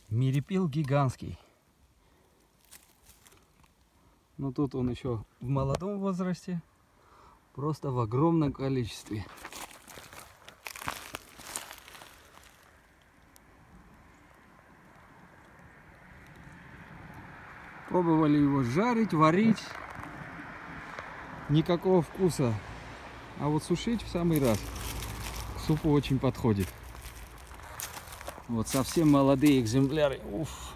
Мирипил гигантский. Но тут он еще в молодом возрасте. Просто в огромном количестве. Пробовали его жарить, варить. Никакого вкуса. А вот сушить в самый раз. К супу очень подходит. Вот совсем молодые экземпляры. Уф.